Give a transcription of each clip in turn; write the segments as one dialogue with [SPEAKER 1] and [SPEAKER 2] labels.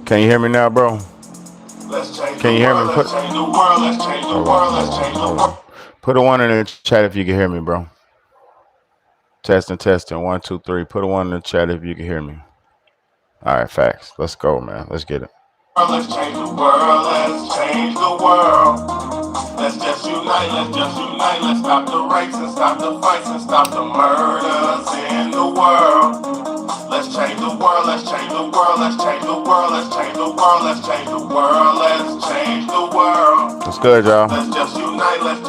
[SPEAKER 1] Can you hear me now, bro?
[SPEAKER 2] Let's change
[SPEAKER 1] Can
[SPEAKER 2] the
[SPEAKER 1] you hear me?
[SPEAKER 2] world, let's change the world, let's change the world, let's change the world.
[SPEAKER 1] Put a one in the chat if you can hear me, bro. Testing. 1, 2, 3. Put a one in the chat if you can hear me. All right, facts. Let's go, man. Let's get it.
[SPEAKER 2] Let's change the world, let's change the world. Let's stop the rapes and stop the fights and stop the murders in the world. Let's change the world, let's change the world, let's change the world, let's change the world, let's change the world, let's change the world.
[SPEAKER 1] What's good, y'all?
[SPEAKER 2] Let's just unite, let's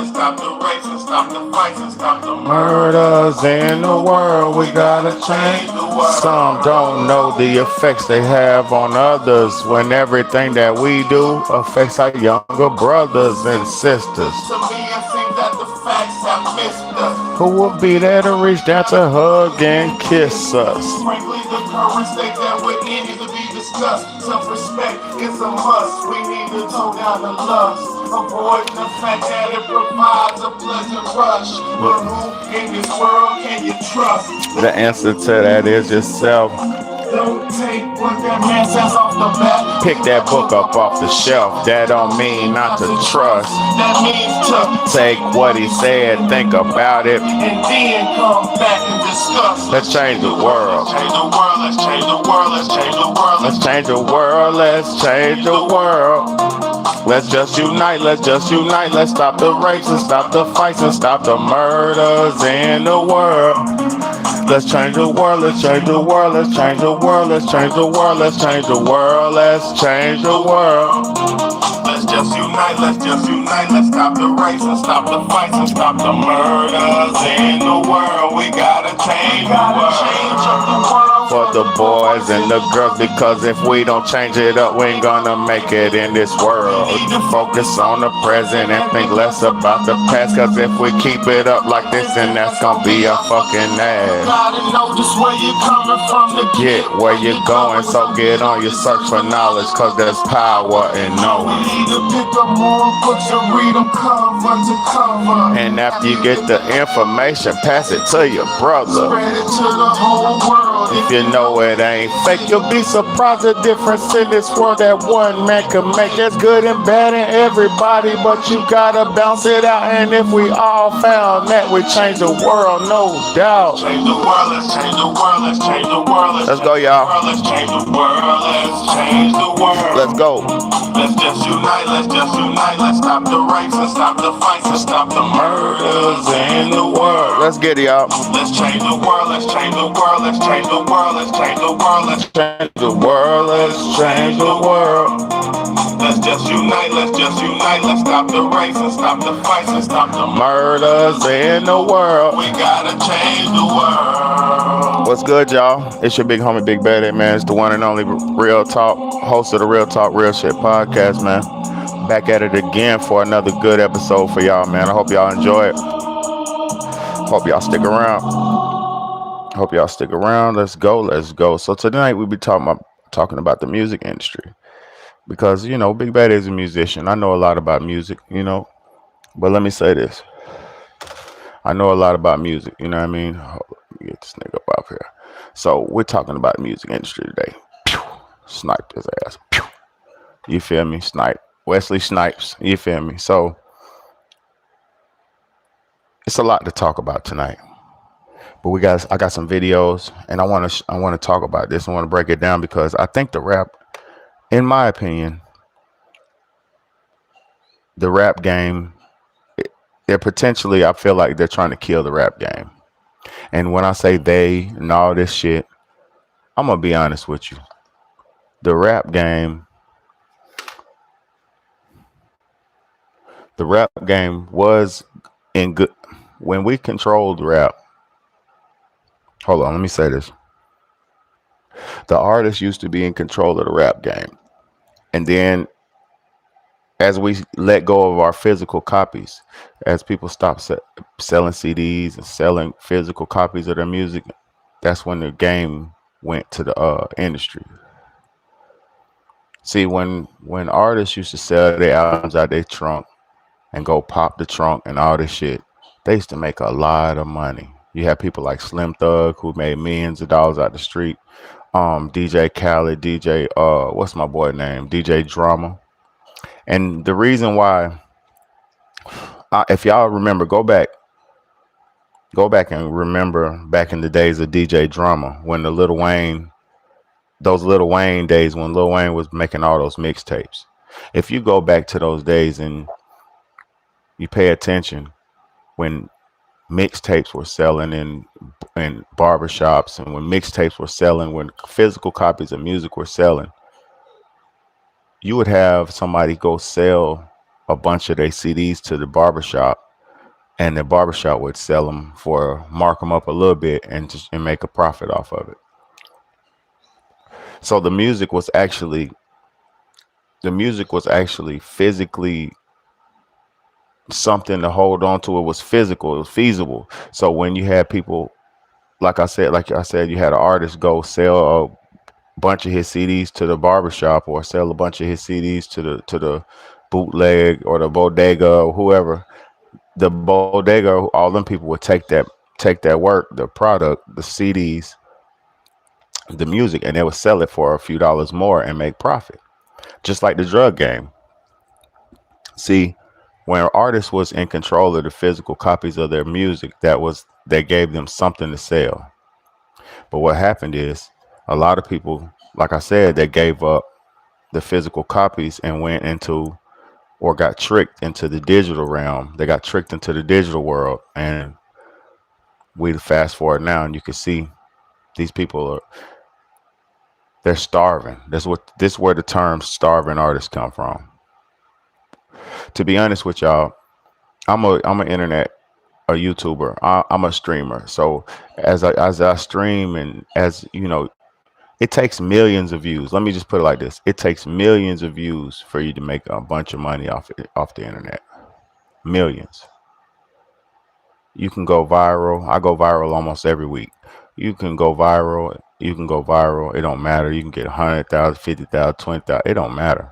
[SPEAKER 2] stop the rapes and stop the fights and stop the murders in the world. We gotta change the world.
[SPEAKER 1] Some don't know the effects they have on others when everything that we do affects our younger brothers and sisters.
[SPEAKER 2] To me, it seems that the facts have missed us.
[SPEAKER 1] Who will be there to reach down to hug and kiss us?
[SPEAKER 2] Frankly, the current state that we're in needs to be discussed. Self-respect is a must. We need to tone down the lust. Avoiding the fact that it provides a pleasant rush. But who in this world can you trust?
[SPEAKER 1] The answer to that is yourself.
[SPEAKER 2] Don't take what that man says off the bat.
[SPEAKER 1] Pick that book up off the shelf. That don't mean not to trust.
[SPEAKER 2] That means to
[SPEAKER 1] Take what he said, think about it.
[SPEAKER 2] and then come back and discuss.
[SPEAKER 1] Let's change the world.
[SPEAKER 2] Change the world, let's change the world, let's change the world,
[SPEAKER 1] Let's change the world. Let's change the world. Let's just unite. Let's stop the rapes and stop the fights and stop the murders in the world. Let's change the world, let's change the world, let's change the world, let's change the world, let's change the world, let's change the world.
[SPEAKER 2] Let's just unite, let's stop the rapes and stop the fights and stop the murders in the world. We gotta change the world.
[SPEAKER 1] For the boys and the girls, because if we don't change it up, we ain't gonna make it in this world. Focus on the present and think less about the past, cause if we keep it up like this, then that's gonna be a fucking ass.
[SPEAKER 2] Gotta know just where you're coming from to
[SPEAKER 1] Get where you're going, so get on your search for knowledge, cause there's power in knowing.
[SPEAKER 2] need to pick up more books and read them cover to cover.
[SPEAKER 1] And after you get the information, pass it to your brother.
[SPEAKER 2] Spread it to the whole world.
[SPEAKER 1] If you know it ain't fake, you'll be surprised the difference in this world that one man can make. There's good and bad in everybody, but you gotta bounce it out. And if we all found that, we change the world, no doubt.
[SPEAKER 2] Change the world, let's change the world, let's change the world,
[SPEAKER 1] Let's go, y'all.
[SPEAKER 2] let's change the world, let's change the world.
[SPEAKER 1] Let's go.
[SPEAKER 2] Let's just unite, let's stop the rapes and stop the fights and stop the murders in the world.
[SPEAKER 1] Let's get it, y'all.
[SPEAKER 2] Let's change the world, let's change the world, let's change the world, let's change the world, let's
[SPEAKER 1] Change the world, let's change the world.
[SPEAKER 2] let's just unite, let's stop the rapes and stop the fights and stop the
[SPEAKER 1] Murders in the world.
[SPEAKER 2] We gotta change the world.
[SPEAKER 1] What's good, y'all? It's your big homie, Big Bad Man. It's the one and only Real Talk, host of the Real Talk, Real Shit podcast, man. Back at it again for another good episode for y'all, man. I hope y'all enjoy it. Hope y'all stick around. Let's go. So tonight we'll be talking about the music industry. Because, you know, Big Bad is a musician. I know a lot about music, you know. But let me say this. I know a lot about music, you know what I mean? Hold on, let me get this nigga up here. So we're talking about the music industry today. Pew! Sniped his ass. Pew! You feel me? Snipe. Wesley Snipes. You feel me? So it's a lot to talk about tonight. But I got some videos, and I want to talk about this. I want to break it down because I think the rap, in my opinion, the rap game, they're potentially, I feel like they're trying to kill the rap game. And when I say they and all this shit, I'm gonna be honest with you. The rap game was in good when we controlled rap. Hold on, let me say this. The artists used to be in control of the rap game. And then as we let go of our physical copies, as people stop selling CDs and selling physical copies of their music, that's when the game went to the industry. See, when artists used to sell their albums out their trunk and go pop the trunk and all this shit, they used to make a lot of money. You have people like Slim Thug who made millions of dollars out the street. DJ Khaled, DJ what's my boy name? DJ Drama. And the reason why, if y'all remember, go back and remember back in the days of DJ Drama when those Little Wayne days when Lil Wayne was making all those mixtapes. If you go back to those days and you pay attention when mixtapes were selling in barbershops, and when mixtapes were selling, when physical copies of music were selling, you would have somebody go sell a bunch of their CDs to the barbershop, and the barbershop would sell them for, mark them up a little bit, and make a profit off of it. So the music was actually physically something to hold on to. It was physical, it was feasible. So when you had people, like I said, you had an artist go sell a bunch of his CDs to the barbershop, or sell a bunch of his CDs to the bootleg or the bodega or whoever. The bodega, all them people would take that work, the product, the CDs, the music, and they would sell it for a few dollars more and make profit. Just like the drug game. See, when an artist was in control of the physical copies of their music, that gave them something to sell. But what happened is, a lot of people, like I said, they gave up the physical copies and went into, or got tricked into, the digital realm. They got tricked into the digital world, and we fast forward now, and you can see these people they're starving. This is where the term starving artists come from. To be honest with y'all, I'm an internet a YouTuber. I'm a streamer. So as I stream, and as you know, it takes millions of views. Let me just put it like this: it takes millions of views for you to make a bunch of money off the internet. Millions. You can go viral. I go viral almost every week. You can go viral. You can go viral. It don't matter. You can get 100,000, 50,000, 20,000. It don't matter.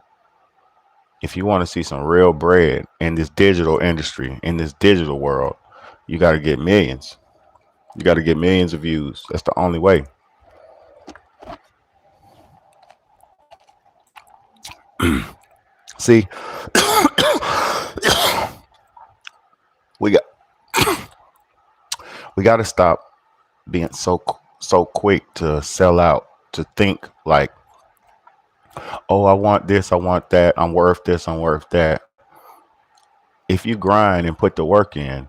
[SPEAKER 1] If you want to see some real bread in this digital industry, in this digital world, you got to get millions. You got to get millions of views. That's the only way. See, we got we got to stop being so quick to sell out, to think like, oh, I want this, I want that, I'm worth this, I'm worth that. If you grind and put the work in,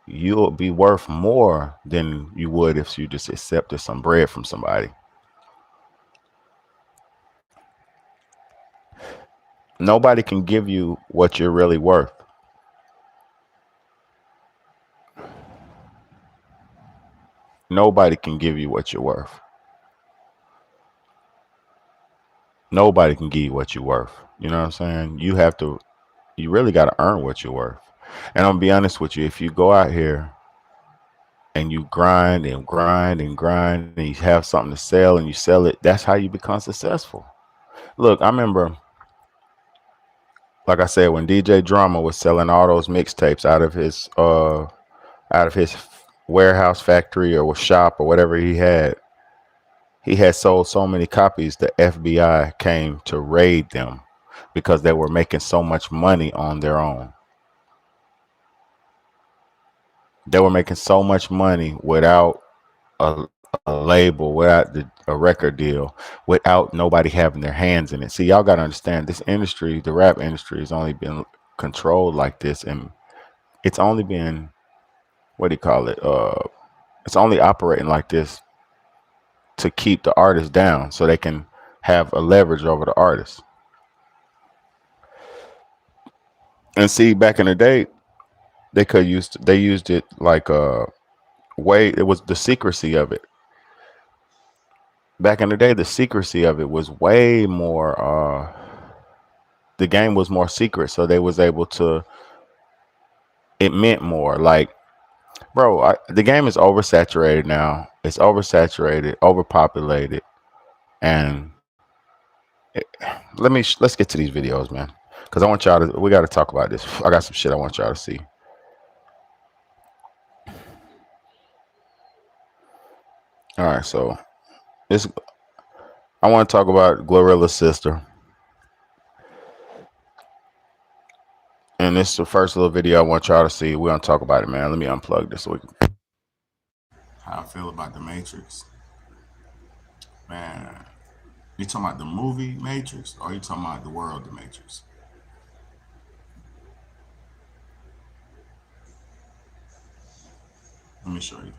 [SPEAKER 1] you'll be worth more than you would if you just accepted some bread from somebody. Nobody can give you what you're really worth. Nobody can give you what you're worth. Nobody can give you what you're worth. You know what I'm saying? You really got to earn what you're worth. And I'm gonna be honest with you, if you go out here and you grind and grind and grind, and you have something to sell and you sell it, that's how you become successful. Look, I remember, like I said, when DJ Drama was selling all those mixtapes out of his warehouse, factory, or shop, or whatever he had sold so many copies, the FBI came to raid them because they were making so much money on their own. They were making so much money without a, a label, without a record deal, without nobody having their hands in it. See, y'all got to understand, this industry, the rap industry, has only been controlled like this, and it's only been, what do you call it? It's only operating like this to keep the artist down, so they can have a leverage over the artist. And see, back in the day, they used it like way, it was the secrecy of it. Back in the day, the secrecy of it was way more. The game was more secret, so they was able to. It meant more. Like, bro, the game is oversaturated now. It's oversaturated, overpopulated, and let's get to these videos, man, because I want y'all to. We got to talk about this. I got some shit I want y'all to see. All right, so this. I want to talk about Glorilla's sister. And this is the first little video I want y'all to see. We're going to talk about it, man. Let me unplug this so we can. How I feel about the Matrix. Man, you talking about the movie Matrix or you talking about the world The Matrix? Let me show you.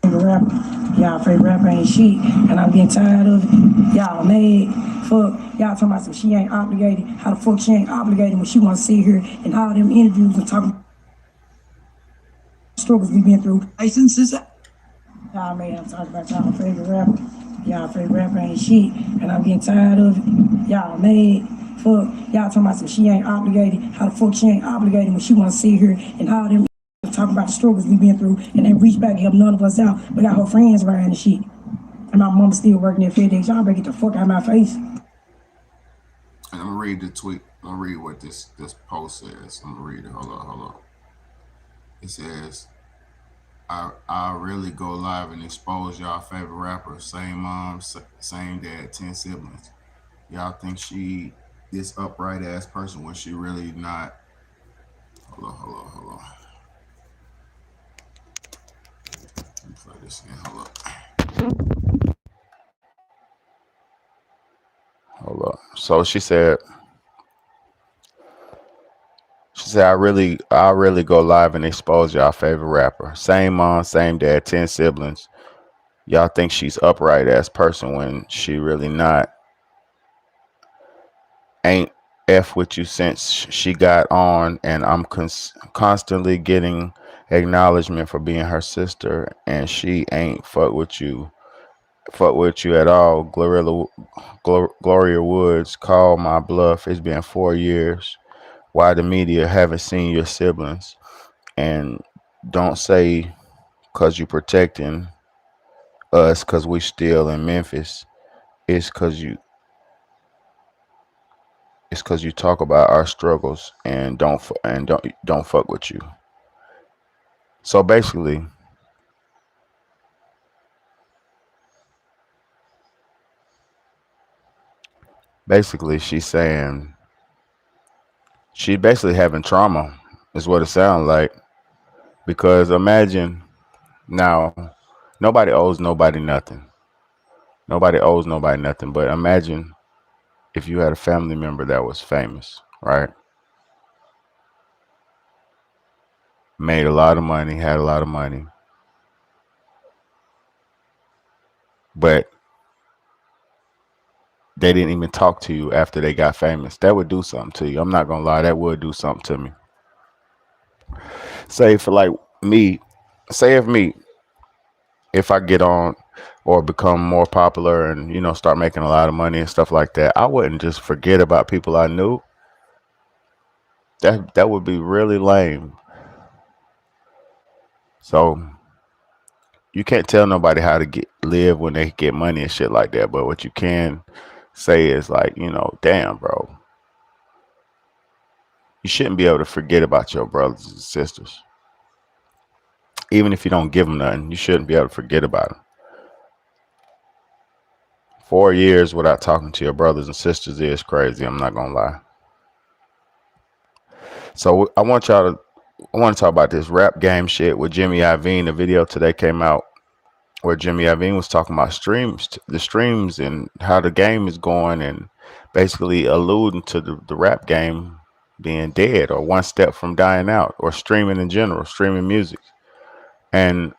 [SPEAKER 3] Rapper. Y'all favorite rapper ain't shit, and I'm getting tired of it. Y'all mad. Fuck. Y'all talking about some she ain't obligated. How the fuck she ain't obligated when she want to sit here and all them interviews and talk about struggles we been through. Licenses. Y'all mad. I'm talking about y'all favorite rapper. Y'all favorite rapper ain't shit, and I'm getting tired of it. Y'all mad. Fuck. Y'all talking about some she ain't obligated. How the fuck she ain't obligated when she want to sit here and all them talk about the struggles we been through and then reach back and help none of us out. We got her friends around and shit. And my mom still working at FedEx. Y'all better get the fuck out of my face.
[SPEAKER 1] And I'm gonna read the tweet. I'm gonna read what this post says. I'm gonna read it. Hold on. It says, I'll really go live and expose y'all favorite rapper. Same mom, same dad, 10 siblings. Y'all think she this upright ass person when she really not. Hold on. Let me play this again. Hold up. So she said, I really go live and expose y'all favorite rapper. Same mom, same dad, 10 siblings. Y'all think she's upright ass person when she really not. Ain't F with you since she got on, and I'm constantly getting acknowledgement for being her sister, and she ain't fuck with you at all. Gloria Woods, call my bluff. It's been 4 years. Why the media haven't seen your siblings? And don't say cause you protecting us cause we still in Memphis. It's cause you talk about our struggles and don't fuck with you. So basically she's saying she basically having trauma is what it sounds like. Because imagine now, nobody owes nobody nothing. Nobody owes nobody nothing. But imagine if you had a family member that was famous, right? Made a lot of money, had a lot of money. But they didn't even talk to you after they got famous. That would do something to you. I'm not gonna lie, that would do something to me. Say for like me, if I get on or become more popular and start making a lot of money and stuff like that, I wouldn't just forget about people I knew. That would be really lame. So you can't tell nobody how to live when they get money and shit like that. But what you can say is like, damn, bro, you shouldn't be able to forget about your brothers and sisters. Even if you don't give them nothing, you shouldn't be able to forget about them. 4 years without talking to your brothers and sisters is crazy. I'm not gonna lie. So I want to talk about this rap game shit with Jimmy Iovine. The video today came out where Jimmy Iovine was talking about the streams and how the game is going, and basically alluding to the rap game being dead or one step from dying out, or streaming in general, streaming music. And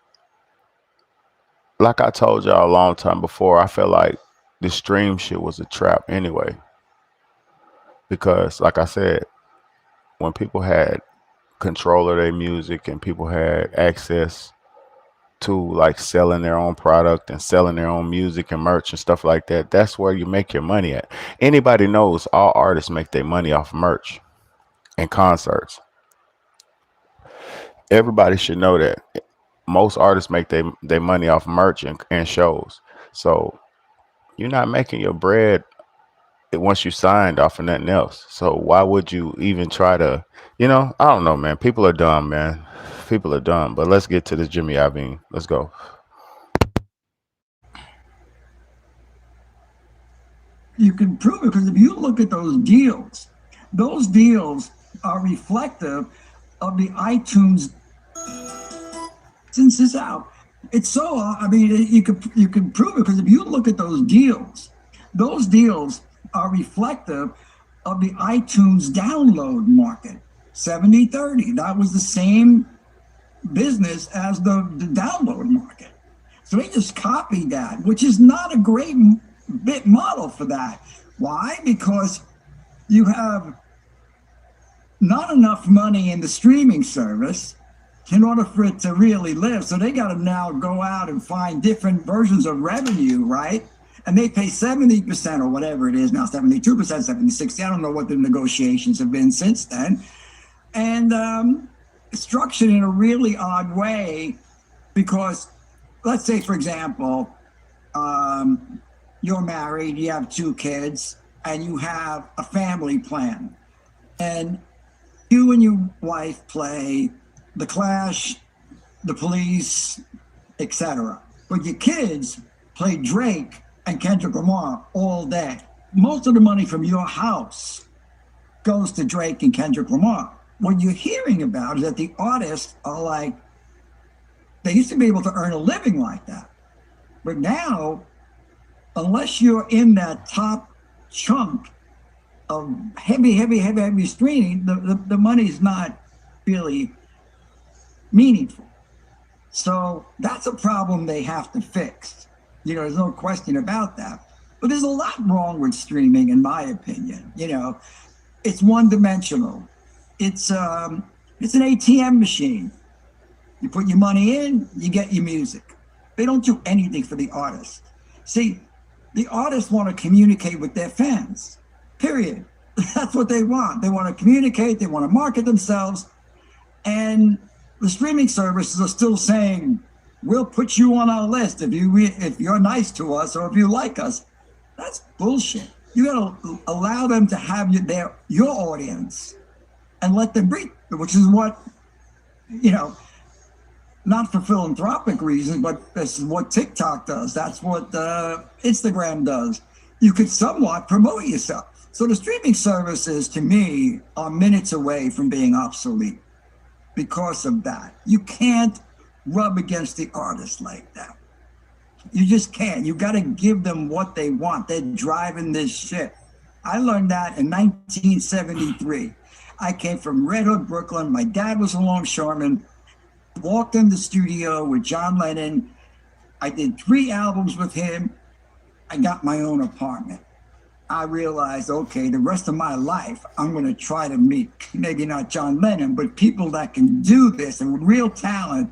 [SPEAKER 1] like I told y'all a long time before, I feel like the stream shit was a trap anyway. Because like I said, when people had control of their music and people had access to like selling their own product and selling their own music and merch and stuff like that, that's where you make your money at. Anybody knows all artists make their money off merch and concerts. Everybody should know that. Most artists make their money off merch and shows. So you're not making your bread once you signed off of nothing else. So why would you even try to, I don't know, man. People are dumb, man. People are dumb. But let's get to this Jimmy Iovine. Let's go.
[SPEAKER 4] You can prove it because if you look at those deals are reflective of the iTunes since it's out. It's so, I mean, you can prove it because if you look at those deals are reflective of the iTunes download market. 70-30. That was the same business as the download market. So they just copied that, which is not a great bit model for that. Why? Because you have not enough money in the streaming service in order for it to really live. So they got to now go out and find different versions of revenue, right? And they pay 70% or whatever it is now, 72%, 70-60. I don't know what the negotiations have been since then. And structured in a really odd way because, let's say, for example, you're married, you have 2 kids, and you have a family plan. And you and your wife play The Clash, The Police, etc. But your kids play Drake and Kendrick Lamar all day. Most of the money from your house goes to Drake and Kendrick Lamar. What you're hearing about is that the artists are like, they used to be able to earn a living like that. But now, unless you're in that top chunk of heavy streaming, the money's not really meaningful. So that's a problem they have to fix. You know, there's no question about that. But there's a lot wrong with streaming, in my opinion. You know, it's one-dimensional. It's an ATM machine. You put your money in, you get your music. They don't do anything for the artist. See, the artists want to communicate with their fans, period. That's what they want. They want to communicate, they want to market themselves. And the streaming services are still saying, we'll put you on our list if you're nice to us or if you like us. That's bullshit. You got to allow them to have your audience and let them breathe, which is what, you know, not for philanthropic reasons, but this is what TikTok does. That's what Instagram does. You could somewhat promote yourself. So the streaming services, to me, are minutes away from being obsolete because of that. You can't rub against the artists like that. You just can't. You got to give them what they want. They're driving this shit. I learned that in 1973. I came from Red Hook, Brooklyn. My dad was a longshoreman. Walked in the studio with John Lennon. I did 3 albums with him. I got my own apartment. I realized, okay, the rest of my life, I'm going to try to meet, maybe not John Lennon, but people that can do this and with real talent.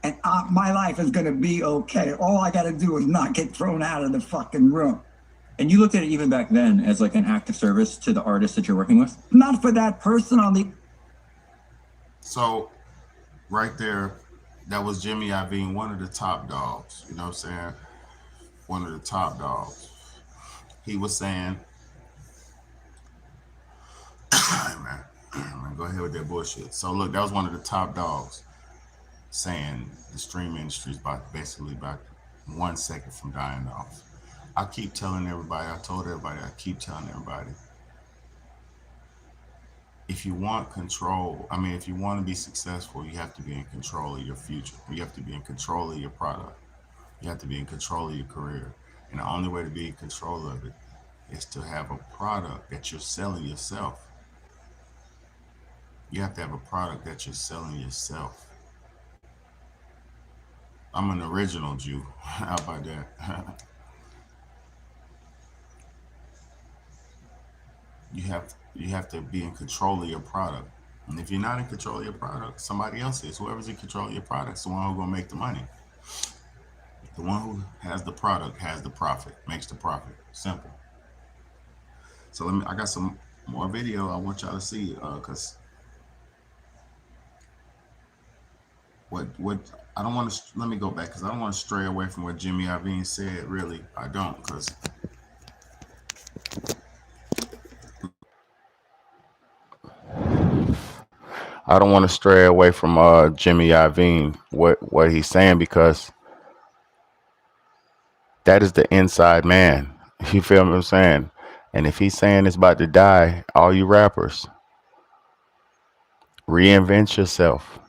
[SPEAKER 4] And my life is going to be okay. All I got to do is not get thrown out of the fucking room.
[SPEAKER 5] And you looked at it even back then as like an act of service to the artist that you're working with?
[SPEAKER 4] Not for that person on the...
[SPEAKER 2] So right there, that was Jimmy Iovine, one of the top dogs. You know what I'm saying? One of the top dogs. He was saying, man, go ahead with that bullshit. So look, that was one of the top dogs saying the stream industry is basically about 1 second from dying off. I keep telling everybody, I keep telling everybody, if you want control, if you want to be successful, you have to be in control of your future. You have to be in control of your product. You have to be in control of your career. And the only way to be in control of it is to have a product that you're selling yourself. You have to have a product that you're selling yourself. I'm an original Jew. How about that? You have to be in control of your product. And if you're not in control of your product, somebody else is. Whoever's in control of your product is the one who's going to make the money. The one who has the product has the profit, makes the profit. Simple. So I got some more video I want y'all to see, because what I don't want to, let me go back, because I don't want to stray away from what Jimmy Iovine said. Really, I don't, because
[SPEAKER 1] I don't want to stray away from Jimmy Iovine, what he's saying, because that is the inside man. You feel what I'm saying? And if he's saying it's about to die, all you rappers, reinvent yourself.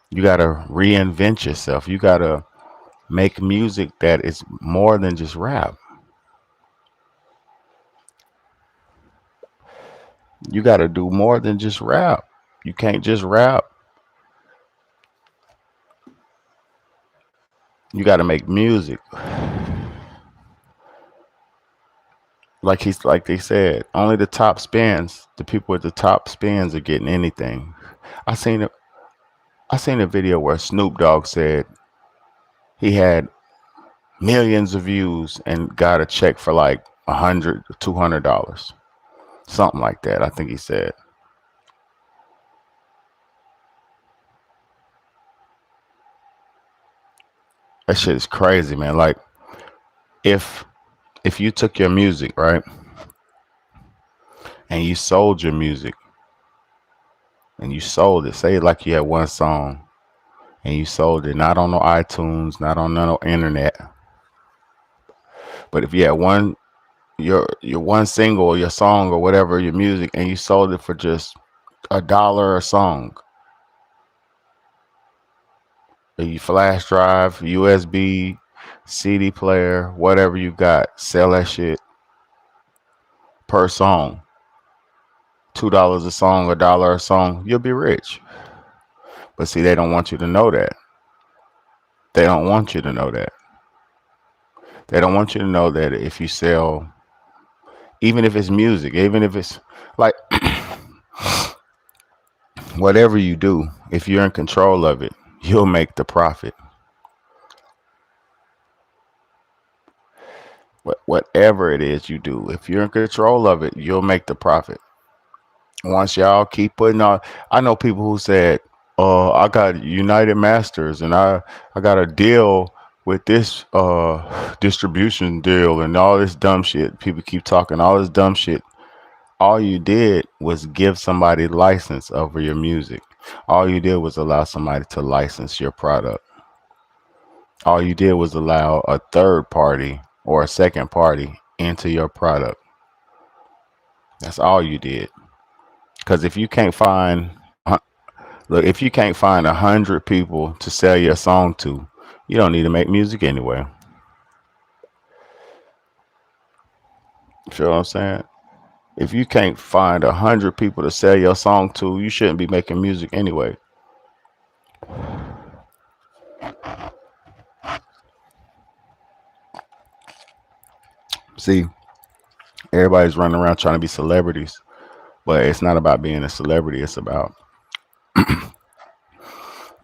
[SPEAKER 1] You gotta reinvent yourself. You gotta make music that is more than just rap. You gotta do more than just rap. You can't just rap. You gotta make music. Like they said, only the top spins, the people at the top spins are getting anything. I seen it. I seen a video where Snoop Dogg said he had millions of views and got a check for like $100 to $200, something like that. I think he said. That shit is crazy, man. Like if if you took your music, right, and you sold your music and you sold it, say like you had one song and you sold it, not on no iTunes, not on no internet, but if you had your one single or your song or whatever, your music, and you sold it for just $1 a song, a flash drive, USB, CD player, whatever you got, sell that shit per song, $2 a song, $1 a song, you'll be rich. But see, they don't want you to know that. They don't want you to know that. They don't want you to know that if you sell, even if it's music, even if it's like whatever you do, if you're in control of it, you'll make the profit. Whatever it is you do, if you're in control of it, you'll make the profit. Once y'all keep putting on, I know people who said, I got United Masters and I got a deal with this distribution deal and all this dumb shit. People keep talking all this dumb shit. All you did was give somebody license over your music. All you did was allow somebody to license your product. All you did was allow a third party or a second party into your product. That's all you did. Because if you can't find, look, if you can't find 100 people to sell your song to, you don't need to make music anyway. You feel what I'm saying? If you can't find 100 people to sell your song to, you shouldn't be making music anyway. See, everybody's running around trying to be celebrities, but it's not about being a celebrity. It's about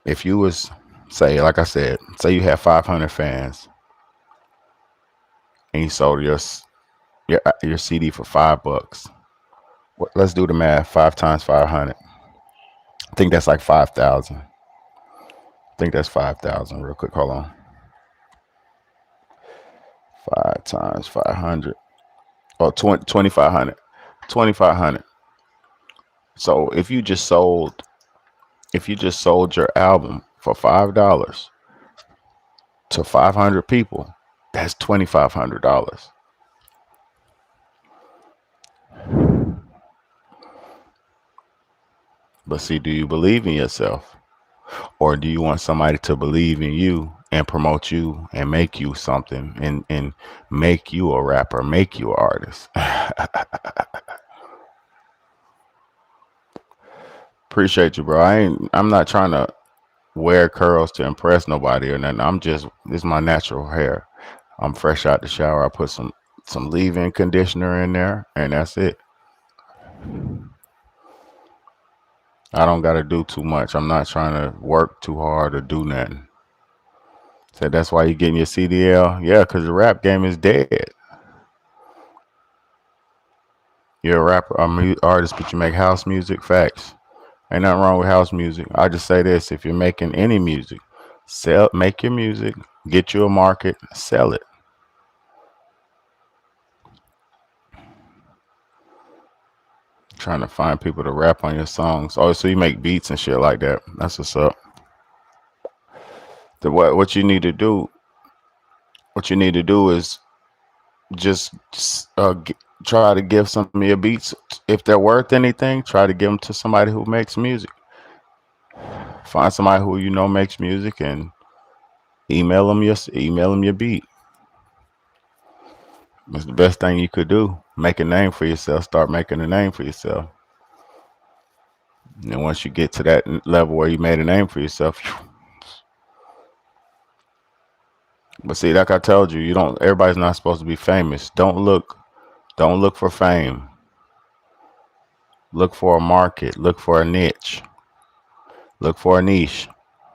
[SPEAKER 1] if you was, say, like I said, say you had 500 fans and you sold your CD for $5. Let's do the math. 5 times 500. I think that's like 5,000. I think that's 5,000. Real quick, hold on. 5 times 500. Oh, 2,500. 2,500. So if you just sold your album for $5 to 500 people, that's $2,500. But see, do you believe in yourself? Or do you want somebody to believe in you and promote you and make you something and make you a rapper, make you an artist? Appreciate you, bro. I'm not trying to wear curls to impress nobody or nothing. This is my natural hair. I'm fresh out the shower. I put some leave-in conditioner in there and that's it. I don't got to do too much. I'm not trying to work too hard or do nothing. So that's why you're getting your CDL? Yeah, because the rap game is dead. You're a rapper, artist, but you make house music. Facts. Ain't nothing wrong with house music. I just say this: if you're making any music, make your music, get you a market, sell it. Trying to find people to rap on your songs. Oh, so you make beats and shit like that. That's what's up. What you need to do? What you need to do is just try to give some of your beats, if they're worth anything. Try to give them to somebody who makes music. Find somebody who you know makes music and email them your beat. It's the best thing you could do. Make a name for yourself. Start making a name for yourself. And then once you get to that level where you made a name for yourself, but see, like I told you, everybody's not supposed to be famous. Don't look for fame. Look for a market. Look for a niche. Look for a niche.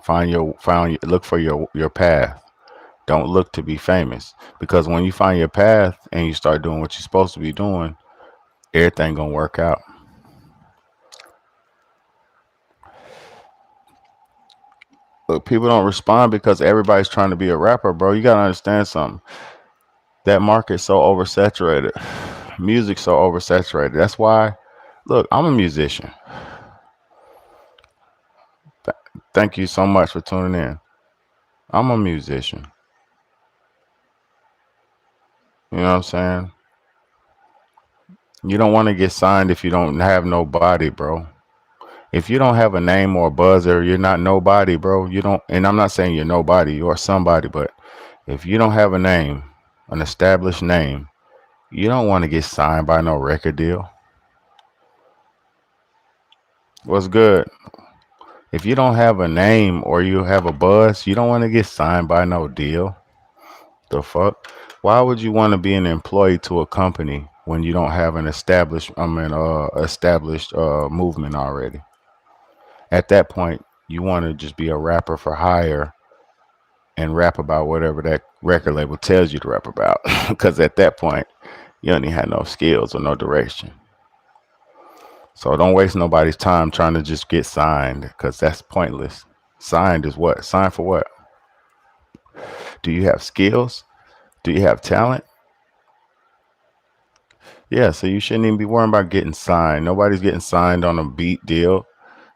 [SPEAKER 1] Look for your path. Don't look to be famous, because when you find your path and you start doing what you're supposed to be doing, everything gonna work out. Look, people don't respond because everybody's trying to be a rapper, bro. You gotta understand something. That market's so oversaturated. Music's so oversaturated. That's why, look, I'm a musician. Thank you so much for tuning in. I'm a musician. You know what I'm saying? You don't want to get signed if you don't have nobody, bro. If you don't have a name or a buzzer, you're not nobody, bro. You don't, and I'm not saying you're nobody, you're somebody, but if you don't have a name, an established name, you don't want to get signed by no record deal. What's good? If you don't have a name or you have a buzz, you don't want to get signed by no deal. The fuck? Why would you want to be an employee to a company when you don't have an established movement already? At that point, you want to just be a rapper for hire and rap about whatever that record label tells you to rap about. Because at that point, you don't even have no skills or no direction. So don't waste nobody's time trying to just get signed, because that's pointless. Signed is what? Signed for what? Do you have skills? Do you have talent? Yeah, so you shouldn't even be worrying about getting signed. Nobody's getting signed on a beat deal.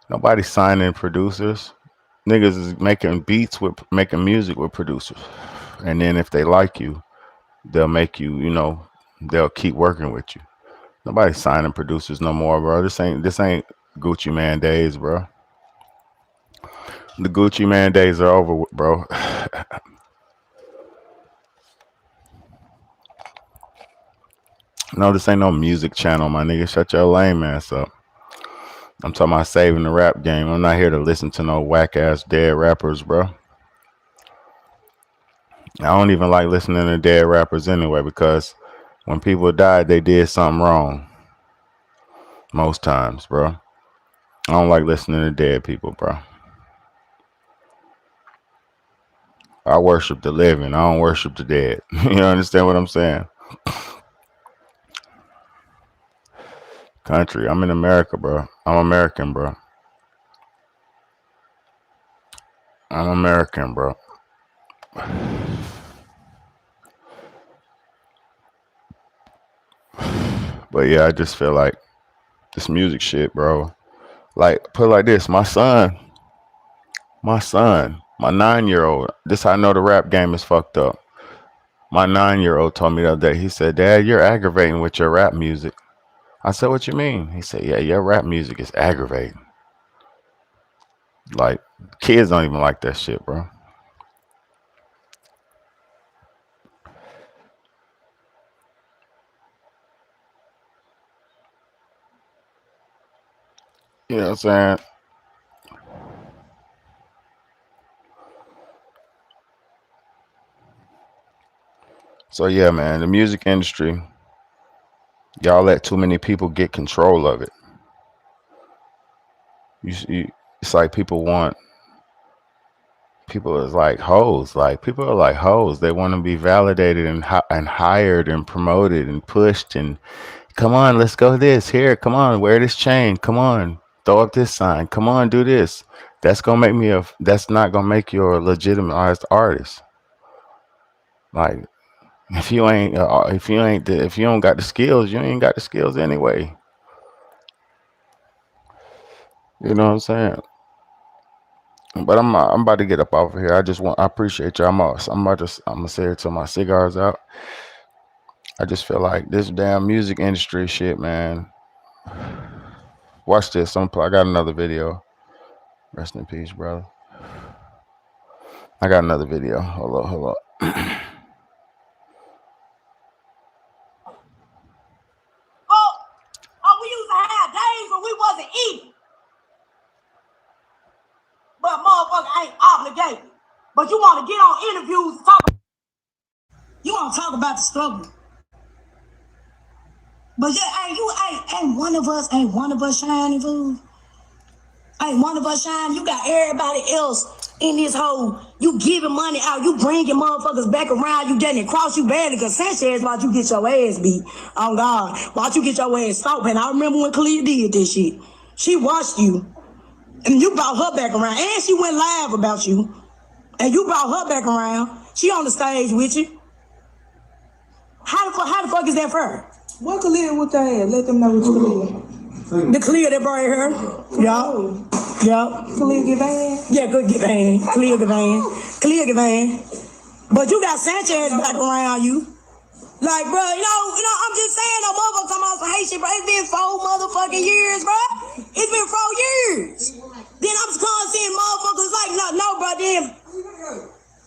[SPEAKER 1] Nobody's signing producers. Niggas is making making music with producers. And then if they like you, they'll make you, they'll keep working with you. Nobody's signing producers no more, bro. This ain't Gucci Man days, bro. The Gucci Man days are over with, bro. No, this ain't no music channel, my nigga. Shut your lame ass up. I'm talking about saving the rap game. I'm not here to listen to no whack ass dead rappers, bro. I don't even like listening to dead rappers anyway, because when people died, they did something wrong. Most times, bro. I don't like listening to dead people, bro. I worship the living. I don't worship the dead. You understand what I'm saying? Country. I'm in America, bro. I'm American, bro. I'm American, bro. But yeah, I just feel like this music shit, bro. Like, put it like this. My son, my 9-year-old, this I know the rap game is fucked up. My 9-year-old told me the other day, he said, "Dad, you're aggravating with your rap music." I said, "What you mean?" He said, "Yeah, your rap music is aggravating." Like, kids don't even like that shit, bro. You know what I'm saying? So yeah, man, the music industry, y'all let too many people get control of it. It's like people is like hoes. Like, people are like hoes. They want to be validated and hired and promoted and pushed. And come on, let's go this here. Come on, wear this chain. Come on, throw up this sign. Come on, do this. That's not gonna make you a legitimized artist. Like, if you don't got the skills, you ain't got the skills anyway. You know what I'm saying? But I'm about to get up off of here. I appreciate y'all. I'm gonna say it till my cigar's out. I just feel like this damn music industry shit, man. Watch this. I got another video. Rest in peace, brother. I got another video. Hold up.
[SPEAKER 3] We used to have days when we wasn't eating. But motherfucker ain't obligated. But you want to get on interviews and talk. You want to talk about the struggle. But yeah, ain't one of us shining, fool. Ain't one of us shining. You got everybody else in this hole. You giving money out. You bringing motherfuckers back around. You getting across you badly because Sanchez watch you get your ass beat. Oh God, watch you get your ass stomped. And I remember when Khalid did this shit. She watched you. And you brought her back around. And she went live about you. And you brought her back around. She on the stage with you. How the fuck is that for her? What Khalid with that ass? Let them know what Khalid. The Khalid that brought her. Yup. Khalid Gavan? Yeah, good Gavan. Khalid Gavan. But you got Sanchez back around you. Like, bro, I'm just saying, no motherfucker talking about some hate shit, bro. It's been 4 motherfucking years, bro. It's been 4 years. Then I'm seeing motherfuckers like, no, bro, then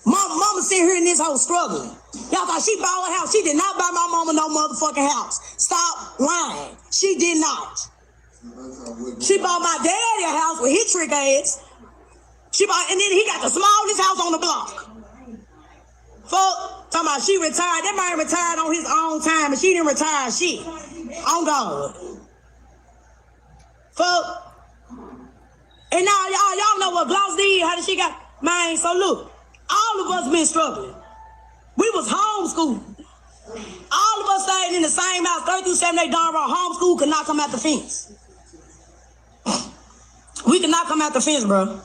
[SPEAKER 3] mama sitting here in this whole struggling. Y'all thought she bought a house. She did not buy my mama no motherfucking house. Stop lying. She did not. She bought my daddy a house with his trick ass. And then he got the smallest house on the block. Fuck, talking about she retired. That man retired on his own time, and she didn't retire shit. On God. Fuck. And now y'all know what Gloss did, how did she got, man, so look, all of us been struggling. We was homeschooled. All of us stayed in the same house, 3 through 7, they darn right homeschool, could not come out the fence. We could not come out the fence, bro.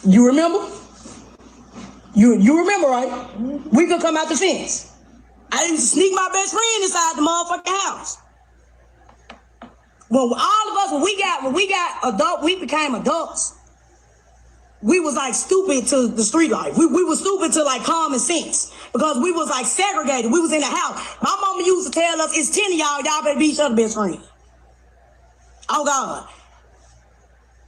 [SPEAKER 3] You remember? You remember, right? We could come out the fence. I used to sneak my best friend inside the motherfucking house. Well, all of us, when we got adult, we became adults. We was like stupid to the street life. We was stupid to like common sense because we was like segregated. We was in the house. My mama used to tell us, it's 10 of y'all better be each other's best friend. Oh God.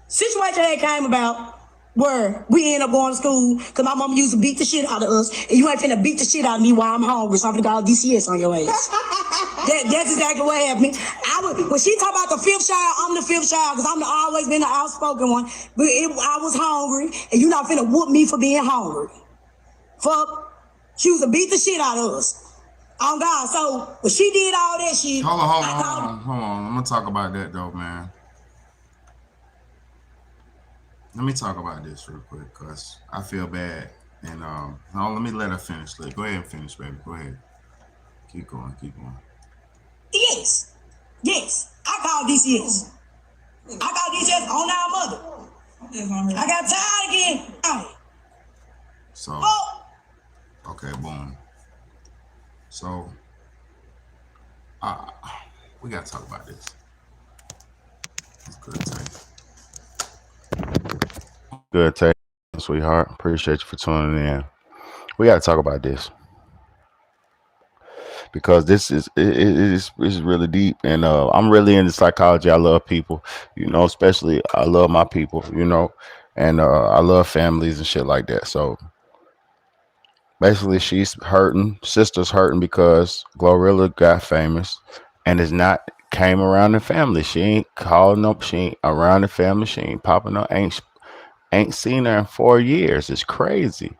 [SPEAKER 3] Situation had came about where we ended up going to school because my mama used to beat the shit out of us. And you ain't finna beat the shit out of me while I'm hungry, so I'm finna call DCS on your ass. That's exactly what happened. When she talk about the 5th child, I'm the 5th child because I'm always been the outspoken one. But I was hungry, and you not finna whoop me for being hungry. Fuck. She used to beat the shit out of us. Oh God, so when she did all that shit.
[SPEAKER 1] Hold on. I'm gonna talk about that though, man. Let me talk about this real quick because I feel bad. And let me let her finish. Go ahead and finish, baby. Go ahead. Keep going.
[SPEAKER 3] Yes. I called DCS. I called DCS on our mother. I got tired again.
[SPEAKER 1] So, okay, boom. So, we gotta talk about this. It's good taste. Good taste, sweetheart. Appreciate you for tuning in. We gotta talk about this because this is really deep, and I'm really into psychology. I love people, especially I love my people, and I love families and shit like that. So basically, she's hurting, sister's hurting because Glorilla got famous and is not came around the family. She ain't calling up, she ain't around the family, she ain't popping up, ain't seen her in 4 years. It's crazy.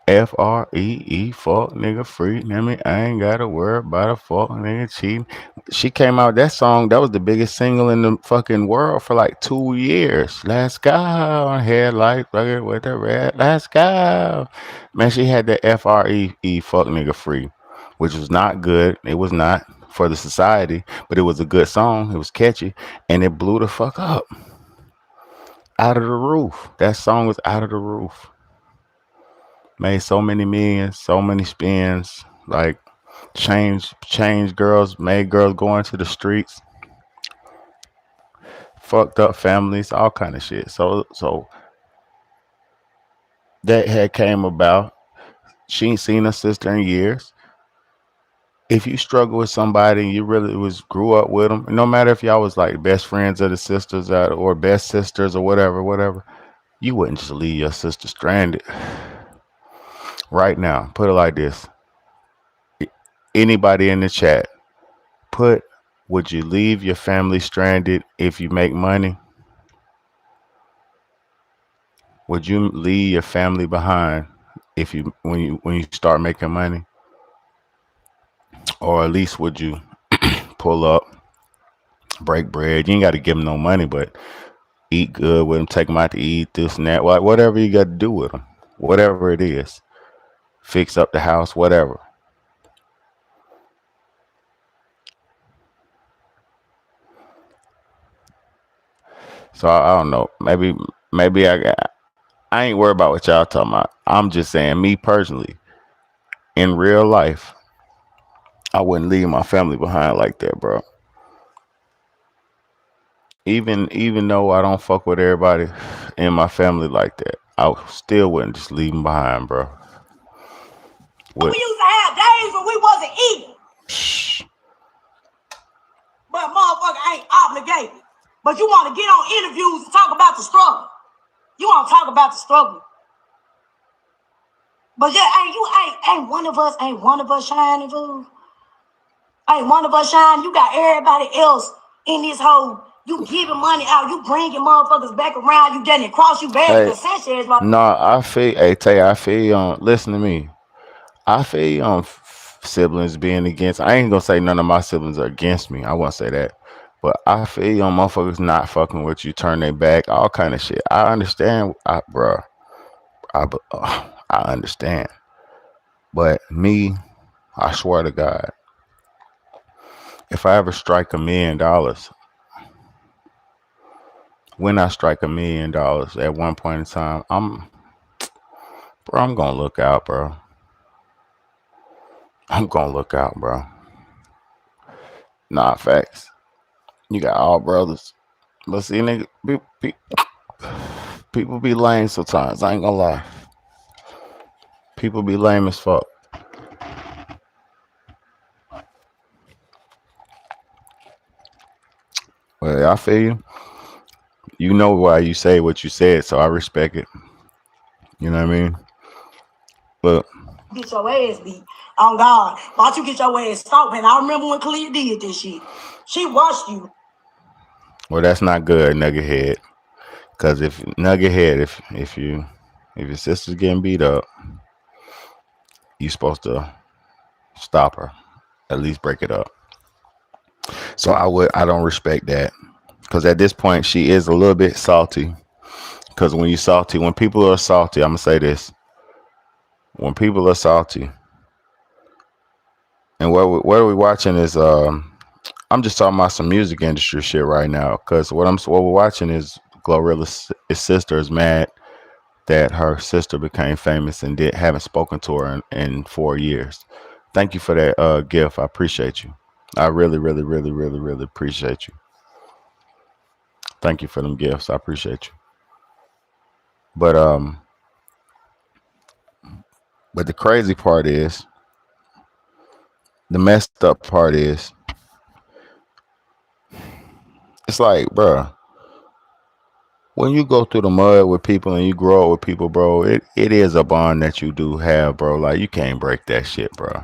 [SPEAKER 1] FREE, fuck nigga free. I ain't gotta worry about a fuck nigga cheating. She came out that song, that was the biggest single in the fucking world for like 2 years. Let's go. Headlight bucket with the red. Let's go. Man, she had that FREE, fuck nigga free, which was not good. It was not for the society, but it was a good song. It was catchy, and it blew the fuck up. Out of the roof. That song was out of the roof. Made so many millions, so many spins, like changed girls, made girls go into the streets. fucked up families, all kind of shit. So that had came about. She ain't seen her sister in years. If you struggle with somebody and you really was grew up with them, no matter if y'all was like best friends of the sisters or best sisters or whatever, you wouldn't just leave your sister stranded right now. Put it like this: anybody in the chat, put, would you leave your family stranded if you make money? Would you leave your family behind if you when you start making money, or at least would you pull up, break bread? You ain't got to give them no money, but eat good with them, take them out to eat, this and that, whatever you got to do with them, whatever it is, fix up the house, whatever. So I don't know. Maybe I ain't worried about what y'all talking about. I'm just saying, me personally, in real life, I wouldn't leave my family behind like that, bro. Even though I don't fuck with everybody in my family like that, I still wouldn't just leave them behind, bro.
[SPEAKER 3] We
[SPEAKER 1] With
[SPEAKER 3] used to have days when we wasn't eating, but motherfucker ain't obligated. But you want to get on interviews and talk about the struggle. You want to talk about the struggle. But yeah, ain't one of us shining, fool. Ain't one of us shining. You got everybody else in this hole. You giving money out. You bringing motherfuckers back around. You done cross you back
[SPEAKER 1] hey,
[SPEAKER 3] because Sanchez, my
[SPEAKER 1] no, I feel, hey Tay, I feel you on. Listen to me. I feel you on siblings being against. I ain't gonna say none of my siblings are against me. I won't say that. But I feel you on motherfuckers not fucking with you, turn their back, all kind of shit. I understand, bruh. I understand. But me, I swear to God, if I ever strike $1 million, when I strike $1 million at one point in time, I'm gonna look out, bro. I'm gonna look out, bro. Nah, facts. You got all brothers. But see, nigga, people be lame sometimes. I ain't gonna lie. People be lame as fuck. Well, I feel you. You know why you say what you said, so I respect it. You know what I mean? But
[SPEAKER 3] get your ass beat. On God. Why don't you get your ass stopped, man? I remember when Kalia did this shit. She watched you.
[SPEAKER 1] well, that's not good, Nuggethead. Cause if Nuggethead, if your sister's getting beat up, you supposed to stop her, at least break it up. So I don't respect that, because at this point she is a little bit salty. Because when people are salty, I'm gonna say this: when people are salty, and what we're watching is I'm just talking about some music industry shit right now. Because what we're watching is Glorilla's sister is mad that her sister became famous and haven't spoken to her in 4 years. Thank you for that gift. I appreciate you. I really, really, really, really, really appreciate you. Thank you for them gifts. I appreciate you. But the crazy part is, the messed up part is, it's like, bruh, when you go through the mud with people and you grow up with people, bro, it is a bond that you do have, bro. Like, you can't break that shit, bro.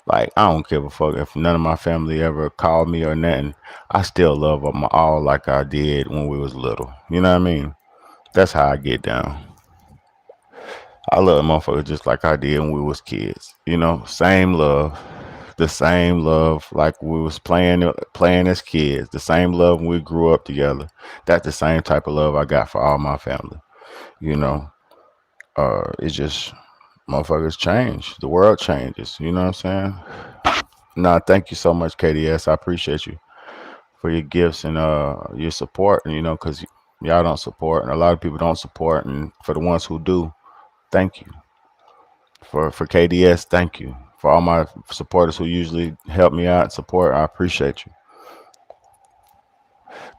[SPEAKER 1] Like, I don't give a fuck if none of my family ever called me or nothing. I still love them all like I did when we was little. You know what I mean? That's how I get down. I love motherfuckers just like I did when we was kids. You know, same love. The same love like we was playing as kids. The same love when we grew up together. That's the same type of love I got for all my family. You know, it's just motherfuckers change. The world changes. You know what I'm saying? Nah, thank you so much, KDS. I appreciate you for your gifts and your support. You know, because y'all don't support, and a lot of people don't support. And for the ones who do, thank you. For KDS, thank you. For all my supporters who usually help me out and support, I appreciate you.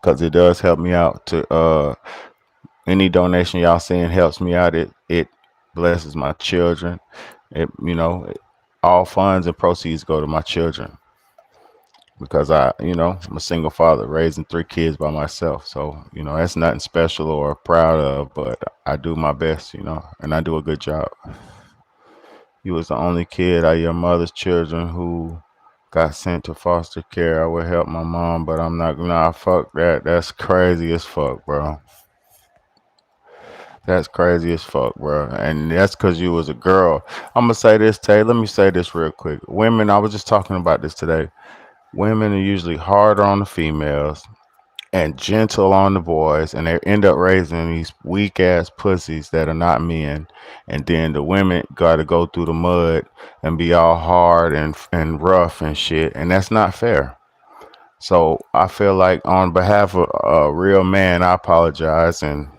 [SPEAKER 1] because it does help me out. To any donation y'all send helps me out. It blesses my children. All funds and proceeds go to my children because I'm a single father raising 3 kids by myself. So that's nothing special or proud of, but I do my best, and I do a good job. You was the only kid out of your mother's children who got sent to foster care. I would help my mom, but I'm not. Nah, fuck that. That's crazy as fuck, bro. That's crazy as fuck, bro. And that's because you was a girl. I'm gonna say this, Tay. Let me say this real quick. Women, I was just talking about this today. Women are usually harder on the females and gentle on the boys, and they end up raising these weak ass pussies that are not men. And then the women got to go through the mud and be all hard and rough and shit, and that's not fair. So I feel like on behalf of a real man, I apologize, man,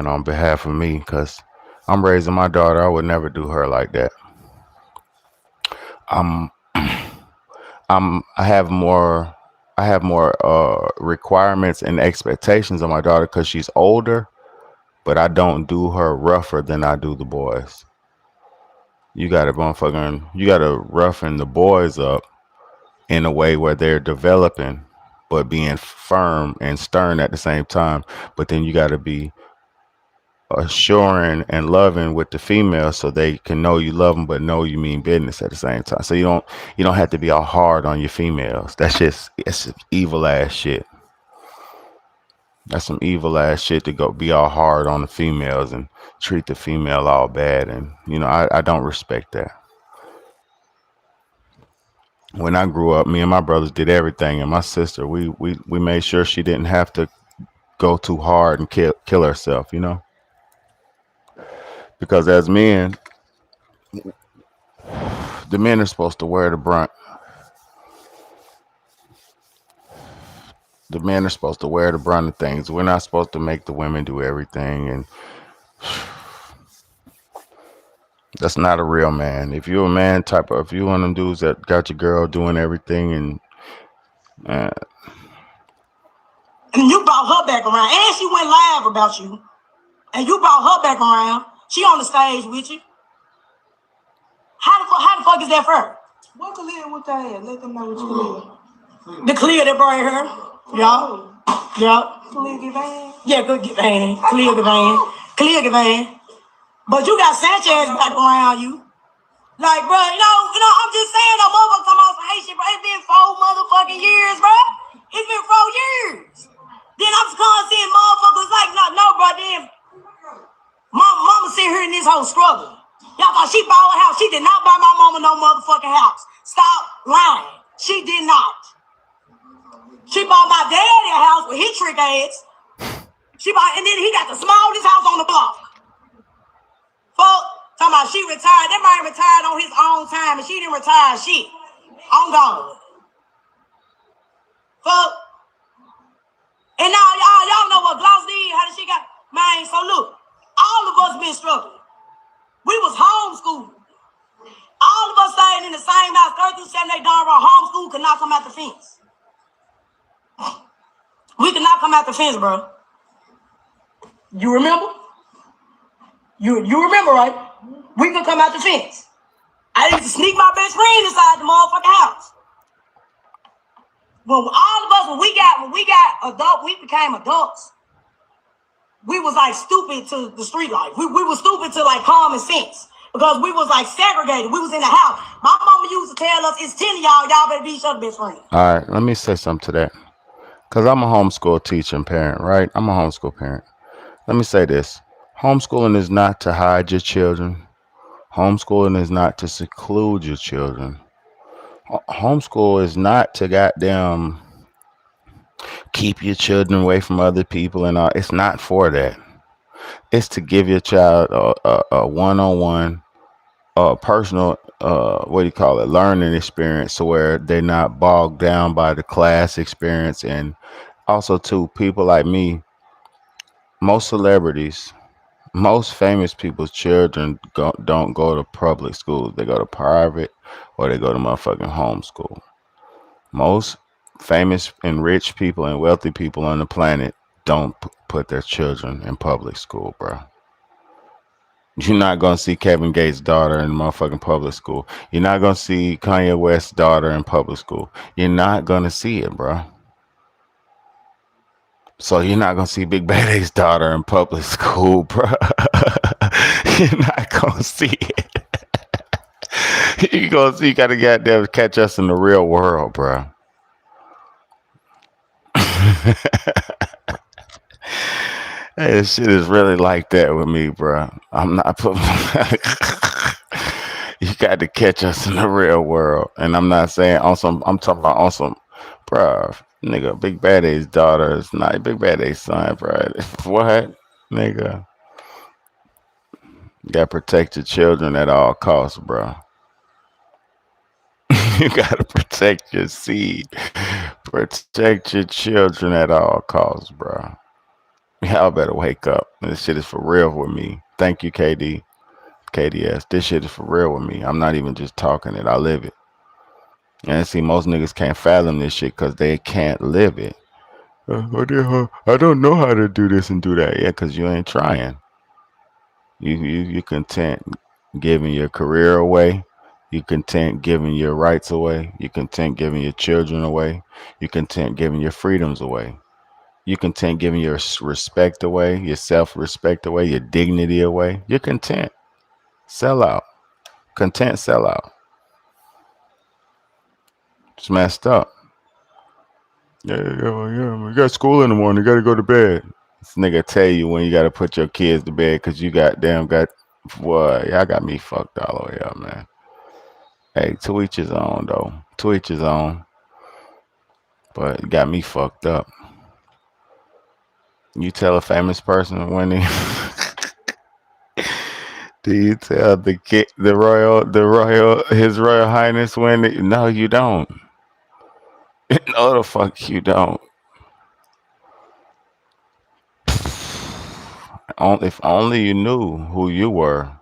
[SPEAKER 1] on behalf of me, because I'm raising my daughter. I would never do her like that. I'm I have more requirements and expectations of my daughter because she's older, but I don't do her rougher than I do the boys. You gotta roughen the boys up in a way where they're developing, but being firm and stern at the same time. But then you gotta be assuring and loving with the female so they can know you love them but know you mean business at the same time. So you don't have to be all hard on your females. It's some evil ass shit. That's some evil ass shit to go be all hard on the females and treat the female all bad. And I don't respect that. When I grew up, me and my brothers did everything, and my sister, we made sure she didn't have to go too hard and kill herself, because as men, the men are supposed to wear the brunt. The men are supposed to wear the brunt of things. We're not supposed to make the women do everything, and that's not a real man. If you're a man if you one of them dudes that got your girl doing everything, and uh,
[SPEAKER 3] And you brought her back around, and she went live about you, and you brought her back around. She on the stage with you. How the fuck is that fair? What Khalil with that? Let them know what you Khalil. The Khalil that brought her. Yeah. Khalil Gavan. Yeah, good Gavan. Khalil Gavan. But you got Sanchez back around you. Like, bro, I'm just saying, no motherfucker talking about some hate shit, bro. It's been 4 motherfucking years, bro. It's been 4 years. Then I'm just gonna see motherfuckers like, no, bro, then mama sit here in this whole struggle. Y'all thought she bought a house. She did not buy my mama no motherfucking house. Stop lying. She did not. She bought my daddy a house with his trick ass. And then he got the smallest house on the block. Fuck, talking about she retired. That man retired on his own time, and she didn't retire shit. On God. Fuck. And now y'all know what Gloss did, how she got, man, so look, all of us been struggling. We was homeschooled. All of us staying in the same house, 3rd through 7th, they done run homeschool, could not come out the fence. We could not come out the fence, bro. You remember? You remember, right? We could come out the fence. I used to sneak my best friend inside the motherfucking house. When all of us, when we got adult, we became adults. We was like stupid to the street life. We was stupid to like common sense because we was like segregated. We was in the house. My mama used to tell us, it's 10 of y'all better be each other's best friends.
[SPEAKER 1] all right, let me say something to that. Because I'm a homeschool teacher and parent, right? I'm a homeschool parent. Let me say this. Homeschooling is not to hide your children. Homeschooling is not to seclude your children. Homeschool is not to goddamn keep your children away from other people and all. It's not for that. It's to give your child a one-on-one, personal, learning experience, so where they're not bogged down by the class experience. And also, too, people like me, most celebrities, most famous people's children don't go to public schools. They go to private or they go to motherfucking homeschool. Most famous and rich people and wealthy people on the planet don't put their children in public school, bro. You're not gonna see Kevin Gates' daughter in motherfucking public school. You're not gonna see Kanye West's daughter in public school. You're not gonna see it, bro. So you're not gonna see Big Bad A's daughter in public school, bro. You're not gonna see it. You gotta goddamn catch us in the real world, bro. Hey, this shit is really like that with me, bro. I'm not putting. You got to catch us in the real world, and I'm not saying on some. I'm talking about on some, bro. Nigga, Big Bad A's daughter is not Big Bad A's son, bro. What, nigga? You gotta protect your children at all costs, bro. You gotta protect your seed. Protect your children at all costs, bro. Y'all better wake up. This shit is for real with me. Thank you, KD. KDS. This shit is for real with me. I'm not even just talking it. I live it. And see, most niggas can't fathom this shit because they can't live it. I don't know how to do this and do that. Yeah, because you ain't trying. You content giving your career away. You content giving your rights away. You content giving your children away. You content giving your freedoms away. You content giving your respect away, your self-respect away, your dignity away. You're content. Sell out. Content sell out. It's messed up. Yeah. We got school in the morning. You got to go to bed. This nigga tell you when you got to put your kids to bed because you got boy, y'all got me fucked all the way up, man. Hey, to each his own, though. To each his own. But it got me fucked up. You tell a famous person when they do you tell His Royal Highness when they, no, you don't. No, the fuck you don't. If only you knew who you were.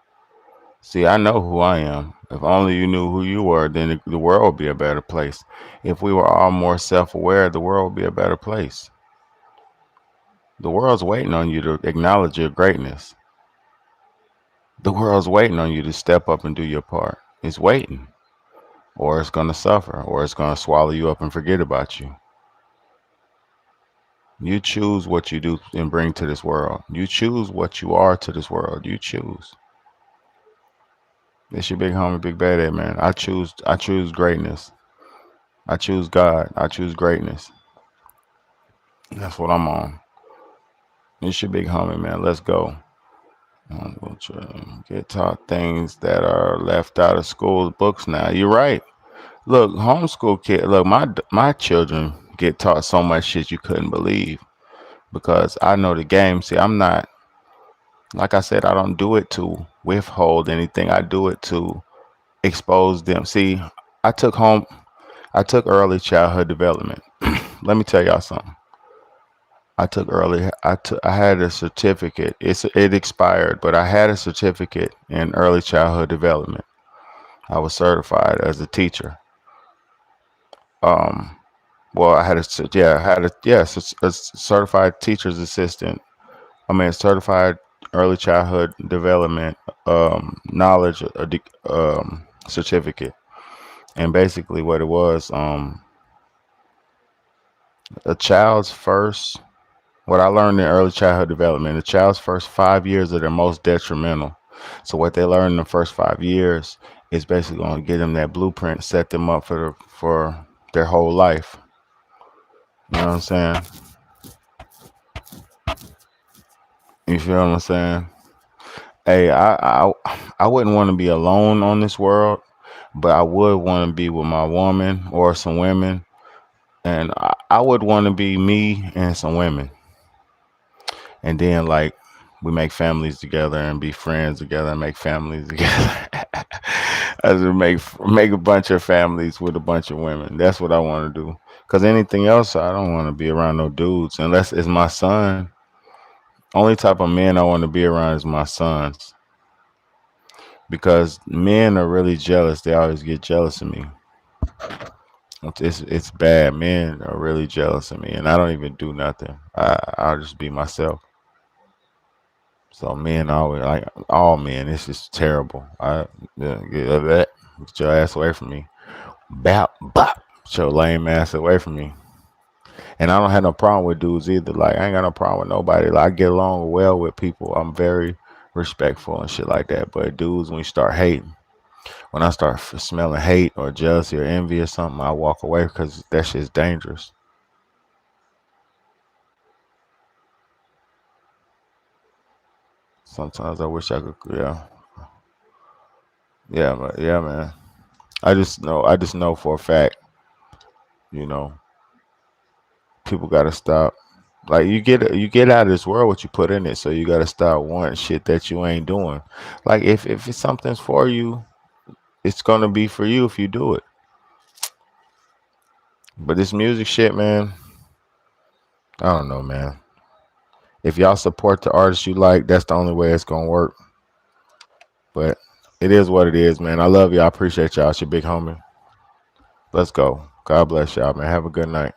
[SPEAKER 1] See, I know who I am. If only you knew who you were, then the world would be a better place. If we were all more self-aware, the world would be a better place. The world's waiting on you to acknowledge your greatness. The world's waiting on you to step up and do your part. It's waiting. Or it's going to suffer. Or it's going to swallow you up and forget about you. You choose what you do and bring to this world. You choose what you are to this world. You choose. It's your big homie, Big Bad A, man. I choose greatness. I choose God. I choose greatness. That's what I'm on. It's your big homie, man. Let's go. We'll try to get taught things that are left out of school books now. You're right. Look, homeschool kid. Look, my children get taught so much shit you couldn't believe because I know the game. See, I'm not, like I said, I don't do it to withhold anything. I do it to expose them. See, I took early childhood development. Let me tell y'all something. I had a certificate. It expired, but I had a certificate in early childhood development. I was certified as a teacher. Well, I had a certified teacher's assistant. Certified early childhood development knowledge certificate. And basically what it was, a child's first, what I learned in early childhood development, the child's first 5 years are their most detrimental. So what they learn in the first 5 years is basically going to get them that blueprint, set them up for their whole life. You know what I'm saying? You feel what I'm saying? Hey, I wouldn't want to be alone on this world, but I would want to be with my woman or some women. And I would want to be me and some women. And then like we make families together and be friends together and make families together. As we make a bunch of families with a bunch of women. That's what I want to do. Because anything else, I don't want to be around no dudes unless it's my son. Only type of men I want to be around is my sons. Because men are really jealous. They always get jealous of me. It's bad. Men are really jealous of me, and I don't even do nothing. I'll just be myself. So men always like all men. It's just terrible. Get your ass away from me. Bop bop. Get your lame ass away from me. And I don't have no problem with dudes either. Like I ain't got no problem with nobody. Like I get along well with people. I'm very respectful and shit like that. But dudes, when you start hating, when I start smelling hate or jealousy or envy or something, I walk away because that shit's dangerous. Sometimes I wish I could. Yeah, yeah, man. I just know for a fact. You know, people gotta stop. Like you get out of this world what you put in it. So you gotta stop wanting shit that you ain't doing. Like if it's something's for you, it's gonna be for you if you do it. But this music shit, man, I don't know, man. If y'all support the artists you like, that's the only way it's gonna work. But it is what it is, man. I love y'all. I appreciate y'all. It's your big homie. Let's go. God bless y'all, man. Have a good night.